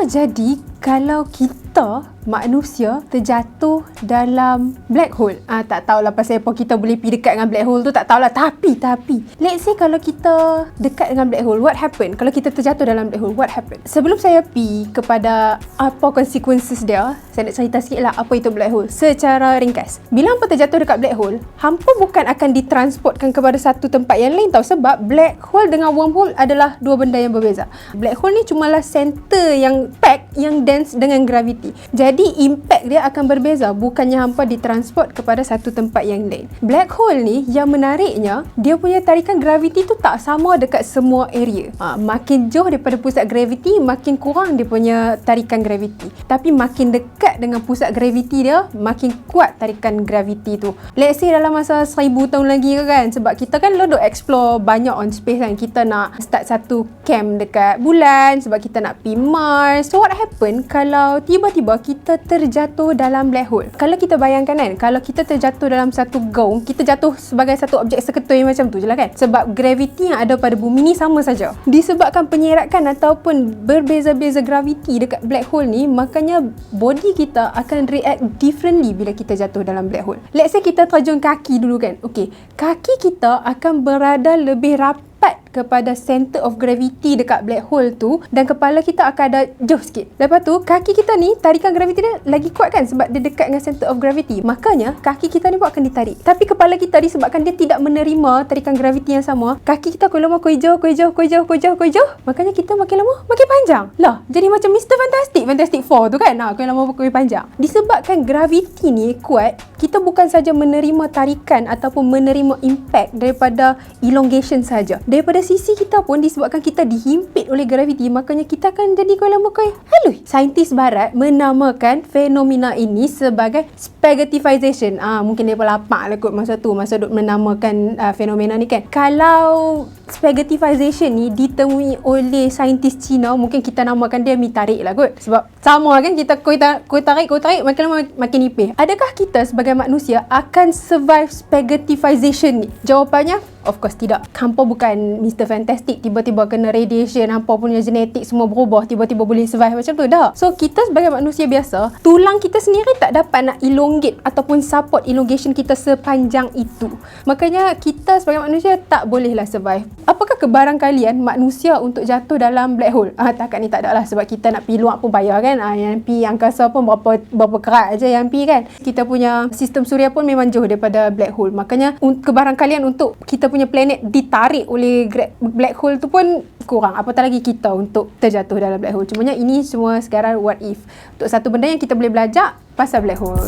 terjadi kalau kita manusia terjatuh dalam black hole? Tak tahulah pasal apa kita boleh pergi dekat dengan black hole tu, tak tahulah. Tapi let's say kalau kita dekat dengan black hole, what happen? Kalau kita terjatuh dalam black hole, what happen? Sebelum saya pergi kepada apa consequences dia, saya nak cerita sikit lah apa itu black hole secara ringkas. Bila hampa terjatuh dekat black hole, hampa bukan akan ditransportkan kepada satu tempat yang lain tau. Sebab black hole dengan wormhole adalah dua benda yang berbeza. Black hole ni cumalah center yang pack, yang dense dengan gravity. Jadi impact dia akan berbeza, bukannya hampa ditransport kepada satu tempat yang lain. Black hole ni yang menariknya, dia punya tarikan gravity tu tak sama dekat semua area. Makin jauh daripada pusat gravity, makin kurang dia punya tarikan gravity. Tapi makin dekat dengan pusat gravity dia, makin kuat tarikan gravity tu. Let's say dalam masa 1000 tahun lagi ke kan, sebab kita kan duk explore banyak on space kan. Kita nak start satu camp dekat bulan sebab kita nak pergi Mars. So what happen kalau tiba-tiba kita terjatuh dalam black hole? Kalau kita bayangkan kan, kalau kita terjatuh dalam satu gaung, kita jatuh sebagai satu objek seketui macam tu je lah kan. Sebab gravity yang ada pada bumi ni sama saja. Disebabkan penyerakan ataupun berbeza-beza gravity dekat black hole ni, makanya body kita akan react differently bila kita jatuh dalam black hole. Let's say kita terjun kaki dulu kan. Okay, kaki kita akan berada lebih rapat kepada center of gravity dekat black hole tu, dan kepala kita akan ada jauh sikit. Lepas tu kaki kita ni tarikan gravity dia lagi kuat kan, sebab dia dekat dengan center of gravity. Makanya kaki kita ni pun akan ditarik. Tapi kepala kita disebabkan dia tidak menerima tarikan gravity yang sama, kaki kita kalau lama koi jauh, makanya kita makin lama makin panjang. Lah, jadi macam Mr. Fantastic 4 tu kan. Koi lama koi panjang. Disebabkan gravity ni kuat, kita bukan saja menerima tarikan ataupun menerima impact daripada elongation saja. Daripada sisi kita pun, disebabkan kita dihimpit oleh gravity, makanya kita akan jadi koi lama koi halus. Saintis barat menamakan fenomena ini sebagai spaghettifization. Mungkin dia pun lapak lah kot masa tu, masa duk menamakan fenomena ni kan. Kalau spaghettifization ni ditemui oleh saintis Cina, mungkin kita namakan dia mi tarik lah kot. Sebab sama kan, kita koi tarik makin lama makin nipis. Adakah kita sebagai manusia akan survive spaghettifization ni? Jawapannya, of course tidak. Hampa bukan Mr. Fantastic, tiba-tiba kena radiation, hampa punya genetik semua berubah, tiba-tiba boleh survive macam tu. Dah. So kita sebagai manusia biasa, tulang kita sendiri tak dapat nak elongate ataupun support elongation kita sepanjang itu. Makanya kita sebagai manusia tak bolehlah survive. Apakah kebarangkalian manusia untuk jatuh dalam black hole? Takat ni tak ada lah, sebab kita nak pergi luar pun payah kan. Yang pergi angkasa pun berapa kerat aja yang pergi kan. Kita punya sistem suria pun memang jauh daripada black hole. Makanya kebarangkalian untuk kita punya planet ditarik oleh black hole tu pun kurang. Apatah lagi kita untuk terjatuh dalam black hole. Cumanya ini semua sekarang what if. Untuk satu benda yang kita boleh belajar pasal black hole.